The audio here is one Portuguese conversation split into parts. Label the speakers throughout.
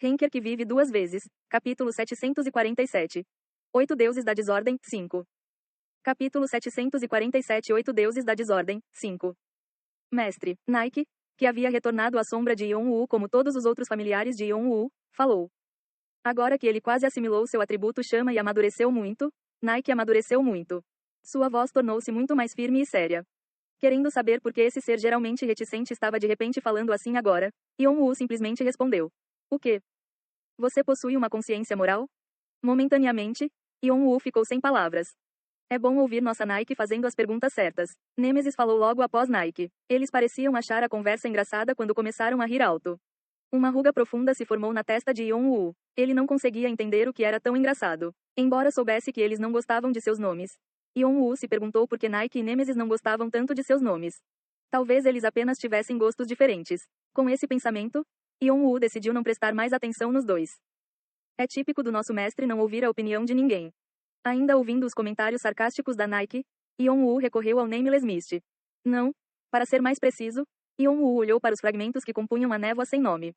Speaker 1: Henker que vive duas vezes. Capítulo 747. 8 deuses da desordem, 5. Capítulo 747 8 deuses da desordem, 5. Mestre, Nike, que havia retornado à sombra de Yon-Wu como todos os outros familiares de Yon-Wu, falou. Agora que ele quase assimilou seu atributo chama e amadureceu muito, Nike amadureceu muito. Sua voz tornou-se muito mais firme e séria. Querendo saber por que esse ser geralmente reticente estava de repente falando assim agora, Yon-Wu simplesmente respondeu. O quê? Você possui uma consciência moral? Momentaneamente, Yon-Wu ficou sem palavras. É bom ouvir nossa Nike fazendo as perguntas certas. Nêmesis falou logo após Nike. Eles pareciam achar a conversa engraçada quando começaram a rir alto. Uma ruga profunda se formou na testa de Yon-Wu. Ele não conseguia entender o que era tão engraçado. Embora soubesse que eles não gostavam de seus nomes. Yon-Wu se perguntou por que Nike e Nêmesis não gostavam tanto de seus nomes. Talvez eles apenas tivessem gostos diferentes. Com esse pensamento, Yon-Wu decidiu não prestar mais atenção nos dois. É típico do nosso mestre não ouvir a opinião de ninguém. Ainda ouvindo os comentários sarcásticos da Nike, Yon-Wu recorreu ao Nameless Mist. Não, para ser mais preciso, Yon-Wu olhou para os fragmentos que compunham a névoa sem nome.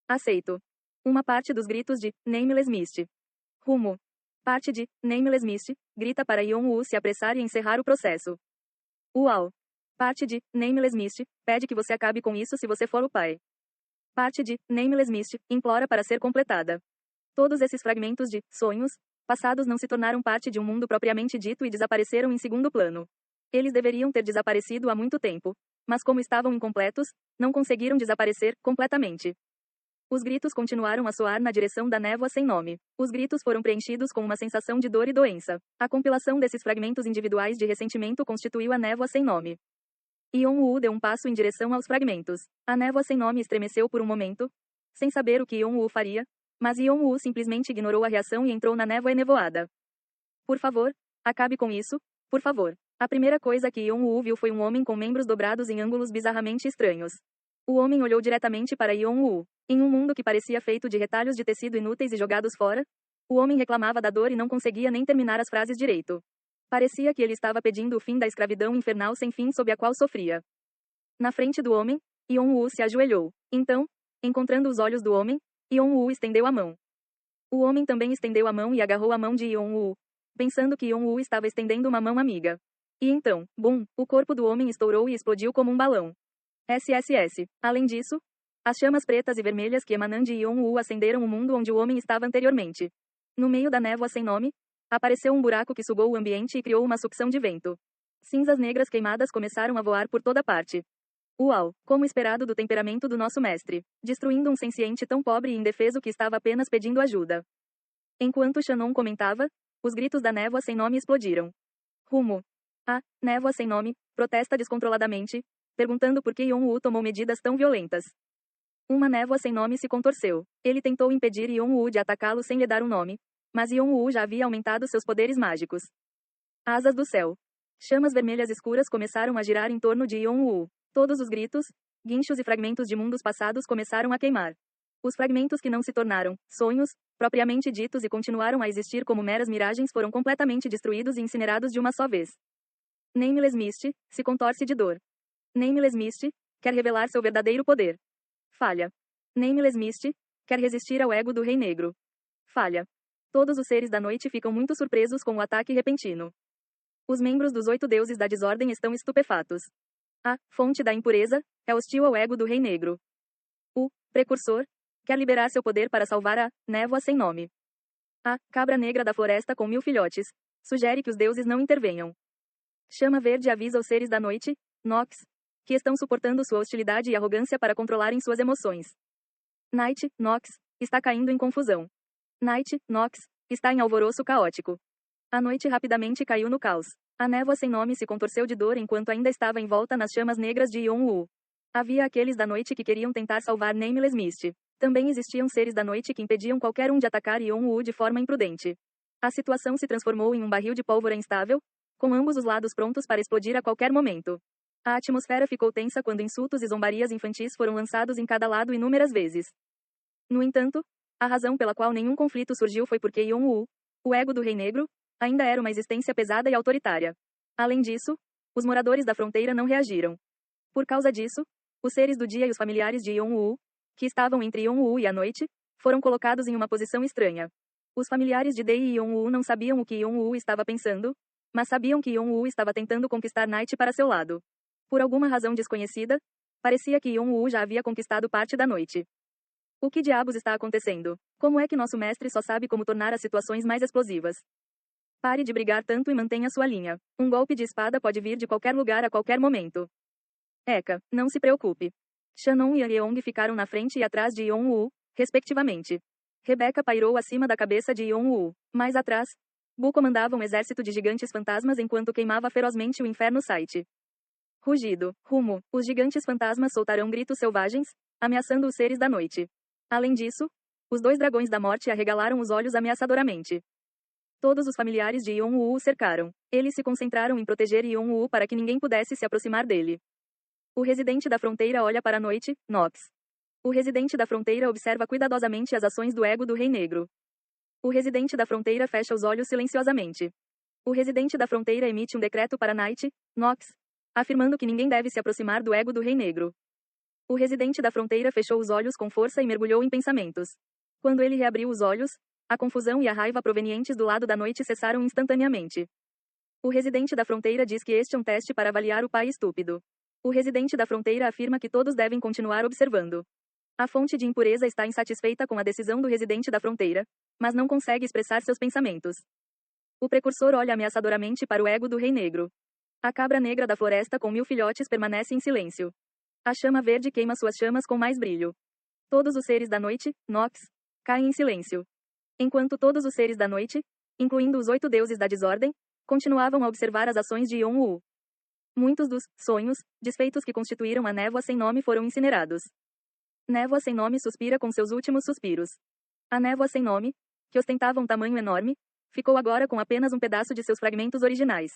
Speaker 1: Aceito. Uma parte dos gritos de Nameless Mist. Rumo. Parte de Nameless Mist grita para Yon-Wu se apressar e encerrar o processo. Uau. Parte de Nameless Mist pede que você acabe com isso se você for o pai. Parte de Nameless Mist implora para ser completada. Todos esses fragmentos de sonhos passados não se tornaram parte de um mundo propriamente dito e desapareceram em segundo plano. Eles deveriam ter desaparecido há muito tempo, mas como estavam incompletos, não conseguiram desaparecer completamente. Os gritos continuaram a soar na direção da névoa sem nome. Os gritos foram preenchidos com uma sensação de dor e doença. A compilação desses fragmentos individuais de ressentimento constituiu a névoa sem nome. Yon-Wu deu um passo em direção aos fragmentos. A névoa sem nome estremeceu por um momento, sem saber o que Yon-Wu faria, mas Yon-Wu simplesmente ignorou a reação e entrou na névoa enevoada. Por favor, acabe com isso, por favor. A primeira coisa que Yon-Wu viu foi um homem com membros dobrados em ângulos bizarramente estranhos. O homem olhou diretamente para Yon-Wu. Em um mundo que parecia feito de retalhos de tecido inúteis e jogados fora, o homem reclamava da dor e não conseguia nem terminar as frases direito. Parecia que ele estava pedindo o fim da escravidão infernal sem fim sob a qual sofria. Na frente do homem, Yon-Wu se ajoelhou. Então, encontrando os olhos do homem, Yon-Wu estendeu a mão. O homem também estendeu a mão e agarrou a mão de Yon-Wu, pensando que Yon-Wu estava estendendo uma mão amiga. E então, bum, o corpo do homem estourou e explodiu como um balão. SSS. Além disso, as chamas pretas e vermelhas que emanam de Yon-Wu acenderam o mundo onde o homem estava anteriormente. No meio da névoa sem nome, apareceu um buraco que sugou o ambiente e criou uma sucção de vento. Cinzas negras queimadas começaram a voar por toda parte. Uau, como esperado do temperamento do nosso mestre, destruindo um senciente tão pobre e indefeso que estava apenas pedindo ajuda. Enquanto Shannon comentava, os gritos da névoa sem nome explodiram. Rumo. A névoa sem nome protesta descontroladamente, perguntando por que Yon-Wu tomou medidas tão violentas. Uma névoa sem nome se contorceu. Ele tentou impedir Yon-Wu de atacá-lo sem lhe dar um nome, mas Yon-Wu já havia aumentado seus poderes mágicos. Asas do céu. Chamas vermelhas escuras começaram a girar em torno de Yon-Wu. Todos os gritos, guinchos e fragmentos de mundos passados começaram a queimar. Os fragmentos que não se tornaram sonhos, propriamente ditos e continuaram a existir como meras miragens foram completamente destruídos e incinerados de uma só vez. Nameless Mist se contorce de dor. Nameless Mist quer revelar seu verdadeiro poder. Falha. Nameless Mist quer resistir ao ego do Rei Negro. Falha. Todos os seres da noite ficam muito surpresos com o ataque repentino. Os membros dos 8 deuses da desordem estão estupefatos. A fonte da impureza é hostil ao ego do Rei Negro. O precursor quer liberar seu poder para salvar a névoa sem nome. A cabra negra da floresta com 1000 filhotes sugere que os deuses não intervenham. Chama verde avisa os seres da noite, Nox, que estão suportando sua hostilidade e arrogância para controlarem suas emoções. Night, Nox, está caindo em confusão. Night, Nox, está em alvoroço caótico. A noite rapidamente caiu no caos. A névoa sem nome se contorceu de dor enquanto ainda estava envolta nas chamas negras de Yon-Wu. Havia aqueles da noite que queriam tentar salvar Nameless Mist. Também existiam seres da noite que impediam qualquer um de atacar Yon-Wu de forma imprudente. A situação se transformou em um barril de pólvora instável, com ambos os lados prontos para explodir a qualquer momento. A atmosfera ficou tensa quando insultos e zombarias infantis foram lançados em cada lado inúmeras vezes. No entanto, a razão pela qual nenhum conflito surgiu foi porque Yon-Wu, o ego do Rei Negro, ainda era uma existência pesada e autoritária. Além disso, os moradores da fronteira não reagiram. Por causa disso, os seres do dia e os familiares de Yon-Wu, que estavam entre Yon-Wu e a noite, foram colocados em uma posição estranha. Os familiares de Dei e Yong-woo não sabiam o que Yong-woo estava pensando, mas sabiam que Yong-woo estava tentando conquistar Night para seu lado. Por alguma razão desconhecida, parecia que Yong-woo já havia conquistado parte da noite. O que diabos está acontecendo? Como é que nosso mestre só sabe como tornar as situações mais explosivas? Pare de brigar tanto e mantenha sua linha. Um golpe de espada pode vir de qualquer lugar a qualquer momento. Eka, não se preocupe. Shannon e Yeong ficaram na frente e atrás de Yong-woo, respectivamente. Rebecca pairou acima da cabeça de Yong-woo. Mais atrás, Bu comandava um exército de gigantes fantasmas enquanto queimava ferozmente o inferno site. Rugido, rumo, os gigantes fantasmas soltarão gritos selvagens, ameaçando os seres da noite. Além disso, os dois dragões da morte arregalaram os olhos ameaçadoramente. Todos os familiares de Yong-woo o cercaram. Eles se concentraram em proteger Yong-woo para que ninguém pudesse se aproximar dele. O residente da fronteira olha para a noite, Nox. O residente da fronteira observa cuidadosamente as ações do ego do Rei Negro. O residente da fronteira fecha os olhos silenciosamente. O residente da fronteira emite um decreto para Night, Nox, afirmando que ninguém deve se aproximar do ego do Rei Negro. O residente da fronteira fechou os olhos com força e mergulhou em pensamentos. Quando ele reabriu os olhos, a confusão e a raiva provenientes do lado da noite cessaram instantaneamente. O residente da fronteira diz que este é um teste para avaliar o pai estúpido. O residente da fronteira afirma que todos devem continuar observando. A fonte de impureza está insatisfeita com a decisão do residente da fronteira, mas não consegue expressar seus pensamentos. O precursor olha ameaçadoramente para o ego do Rei Negro. A cabra negra da floresta com 1000 filhotes permanece em silêncio. A chama verde queima suas chamas com mais brilho. Todos os seres da noite, Nox, caem em silêncio. Enquanto todos os seres da noite, incluindo os 8 deuses da desordem, continuavam a observar as ações de Yong-woo. Muitos dos sonhos, desfeitos que constituíram a névoa sem nome foram incinerados. Névoa sem nome suspira com seus últimos suspiros. A névoa sem nome, que ostentava um tamanho enorme, ficou agora com apenas um pedaço de seus fragmentos originais.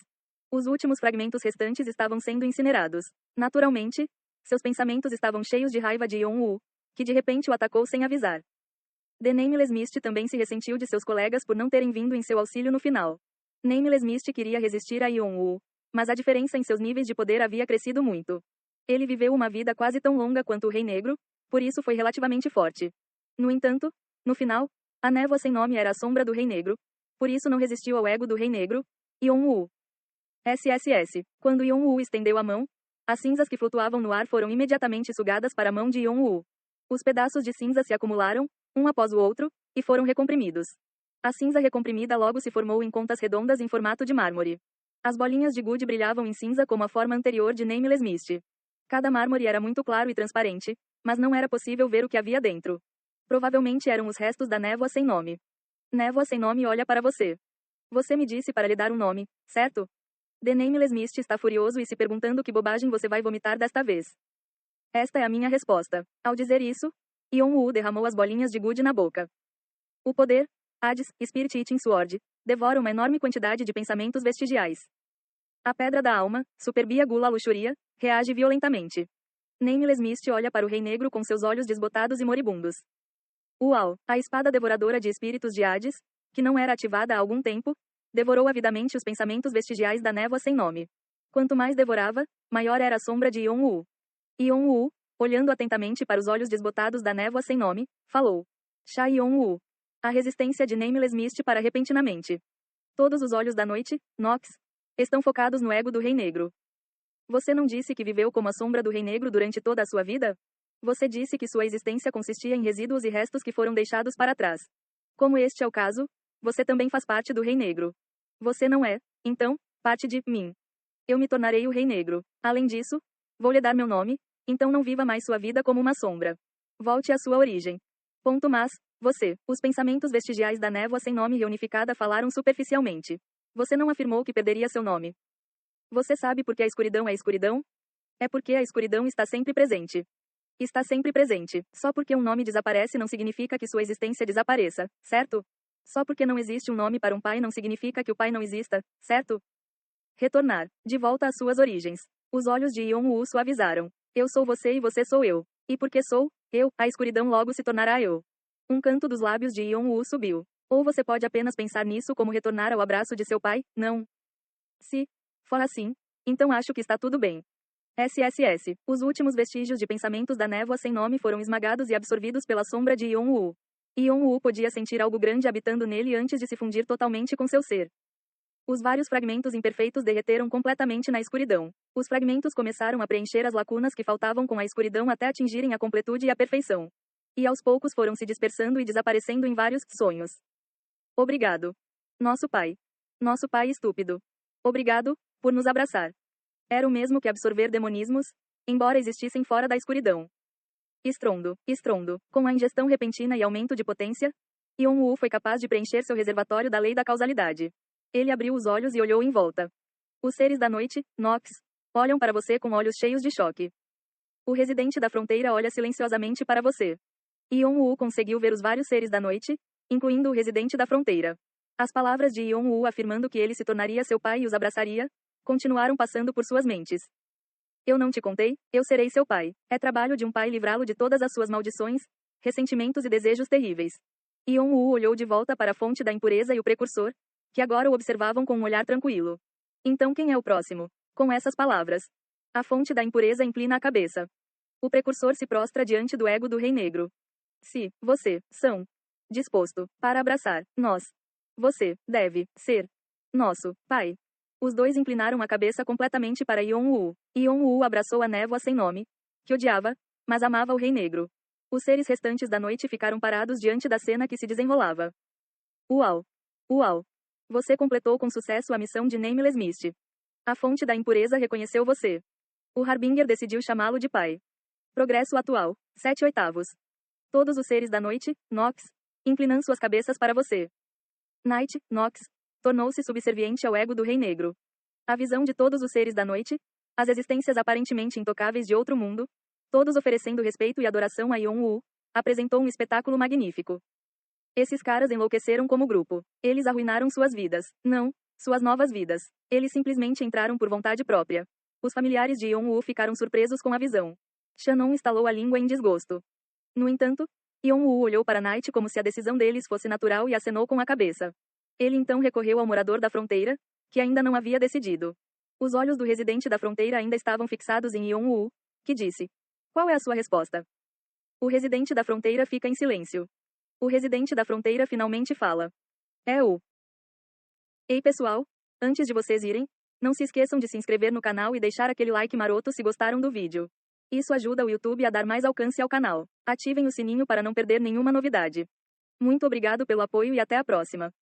Speaker 1: Os últimos fragmentos restantes estavam sendo incinerados. Naturalmente, seus pensamentos estavam cheios de raiva de Yong-woo, que de repente o atacou sem avisar. The Nameless Mist também se ressentiu de seus colegas por não terem vindo em seu auxílio no final. Nameless Mist queria resistir a Yong-woo, mas a diferença em seus níveis de poder havia crescido muito. Ele viveu uma vida quase tão longa quanto o Rei Negro, por isso foi relativamente forte. No entanto, no final, a névoa sem nome era a sombra do Rei Negro, por isso não resistiu ao ego do Rei Negro, Yong-woo. SSS. Quando Yong-woo estendeu a mão, as cinzas que flutuavam no ar foram imediatamente sugadas para a mão de Yong-woo. Os pedaços de cinza se acumularam, um após o outro, e foram recomprimidos. A cinza recomprimida logo se formou em contas redondas em formato de mármore. As bolinhas de gude brilhavam em cinza como a forma anterior de Nameless Mist. Cada mármore era muito claro e transparente, mas não era possível ver o que havia dentro. Provavelmente eram os restos da névoa sem nome. Névoa sem nome olha para você. Você me disse para lhe dar um nome, certo? The Nameless Mist está furioso e se perguntando que bobagem você vai vomitar desta vez. Esta é a minha resposta. Ao dizer isso, Yong-woo derramou as bolinhas de gude na boca. O poder, Hades, Spirit Eating Sword, devora uma enorme quantidade de pensamentos vestigiais. A pedra da alma, Superbia Gula Luxúria, reage violentamente. Nameless Mist olha para o Rei Negro com seus olhos desbotados e moribundos. Uau! A espada devoradora de espíritos de Hades, que não era ativada há algum tempo, devorou avidamente os pensamentos vestigiais da névoa sem nome. Quanto mais devorava, maior era a sombra de Yong-woo. Yong-woo, olhando atentamente para os olhos desbotados da névoa sem nome, falou. Sha Yong-woo. A resistência de Nameless Mist para repentinamente. Todos os olhos da noite, Nox, estão focados no ego do Rei Negro. Você não disse que viveu como a sombra do Rei Negro durante toda a sua vida? Você disse que sua existência consistia em resíduos e restos que foram deixados para trás. Como este é o caso, você também faz parte do Rei Negro. Você não é, então, parte de mim. Eu me tornarei o Rei Negro. Além disso, vou lhe dar meu nome, então não viva mais sua vida como uma sombra. Volte à sua origem. Ponto mas, você, os pensamentos vestigiais da névoa sem nome reunificada falaram superficialmente. Você não afirmou que perderia seu nome. Você sabe por que a escuridão é escuridão? É porque a escuridão está sempre presente. Está sempre presente. Só porque um nome desaparece não significa que sua existência desapareça, certo? Só porque não existe um nome para um pai não significa que o pai não exista, certo? Retornar. De volta às suas origens. Os olhos de Yong-woo suavizaram. Eu sou você e você sou eu. E porque sou eu, a escuridão logo se tornará eu. Um canto dos lábios de Yong-woo subiu. Ou você pode apenas pensar nisso como retornar ao abraço de seu pai, não? Se for assim, então acho que está tudo bem. SSS. Os últimos vestígios de pensamentos da névoa sem nome foram esmagados e absorvidos pela sombra de Yong-woo. Yon-woo podia sentir algo grande habitando nele antes de se fundir totalmente com seu ser. Os vários fragmentos imperfeitos derreteram completamente na escuridão. Os fragmentos começaram a preencher as lacunas que faltavam com a escuridão até atingirem a completude e a perfeição. E aos poucos foram se dispersando e desaparecendo em vários sonhos. Obrigado. Nosso pai. Nosso pai estúpido. Obrigado, por nos abraçar. Era o mesmo que absorver demonismos, embora existissem fora da escuridão. Estrondo, estrondo. Com a ingestão repentina e aumento de potência, Yon-woo foi capaz de preencher seu reservatório da lei da causalidade. Ele abriu os olhos e olhou em volta. Os seres da noite, Nox, olham para você com olhos cheios de choque. O residente da fronteira olha silenciosamente para você. Yon-woo conseguiu ver os vários seres da noite, incluindo o residente da fronteira. As palavras de Yon-woo afirmando que ele se tornaria seu pai e os abraçaria, continuaram passando por suas mentes. Eu não te contei, eu serei seu pai. É trabalho de um pai livrá-lo de todas as suas maldições, ressentimentos e desejos terríveis. Yon-woo olhou de volta para a fonte da impureza e o precursor, que agora o observavam com um olhar tranquilo. Então quem é o próximo? Com essas palavras, a fonte da impureza inclina a cabeça. O precursor se prostra diante do ego do Rei Negro. Se você são disposto para abraçar nós, você deve ser nosso pai. Os dois inclinaram a cabeça completamente para Yon-woo. Yon-woo abraçou a névoa sem nome, que odiava, mas amava o Rei Negro. Os seres restantes da noite ficaram parados diante da cena que se desenrolava. Uau! Uau! Você completou com sucesso a missão de Nameless Mist. A fonte da impureza reconheceu você. O Harbinger decidiu chamá-lo de pai. Progresso atual, 7/8. Todos os seres da noite, Nox, inclinam suas cabeças para você. Night, Nox, tornou-se subserviente ao ego do Rei Negro. A visão de todos os seres da noite, as existências aparentemente intocáveis de outro mundo, todos oferecendo respeito e adoração a Yon-woo, apresentou um espetáculo magnífico. Esses caras enlouqueceram como grupo. Eles arruinaram suas vidas. Não, suas novas vidas. Eles simplesmente entraram por vontade própria. Os familiares de Yon-woo ficaram surpresos com a visão. Shannon estalou a língua em desgosto. No entanto, Yon-woo olhou para Night como se a decisão deles fosse natural e acenou com a cabeça. Ele então recorreu ao morador da fronteira, que ainda não havia decidido. Os olhos do residente da fronteira ainda estavam fixados em Yon-woo, que disse: Qual é a sua resposta? O residente da fronteira fica em silêncio. O residente da fronteira finalmente fala. É o. Ei pessoal, antes de vocês irem, não se esqueçam de se inscrever no canal e deixar aquele like maroto se gostaram do vídeo. Isso ajuda o YouTube a dar mais alcance ao canal. Ativem o sininho para não perder nenhuma novidade. Muito obrigado pelo apoio e até a próxima.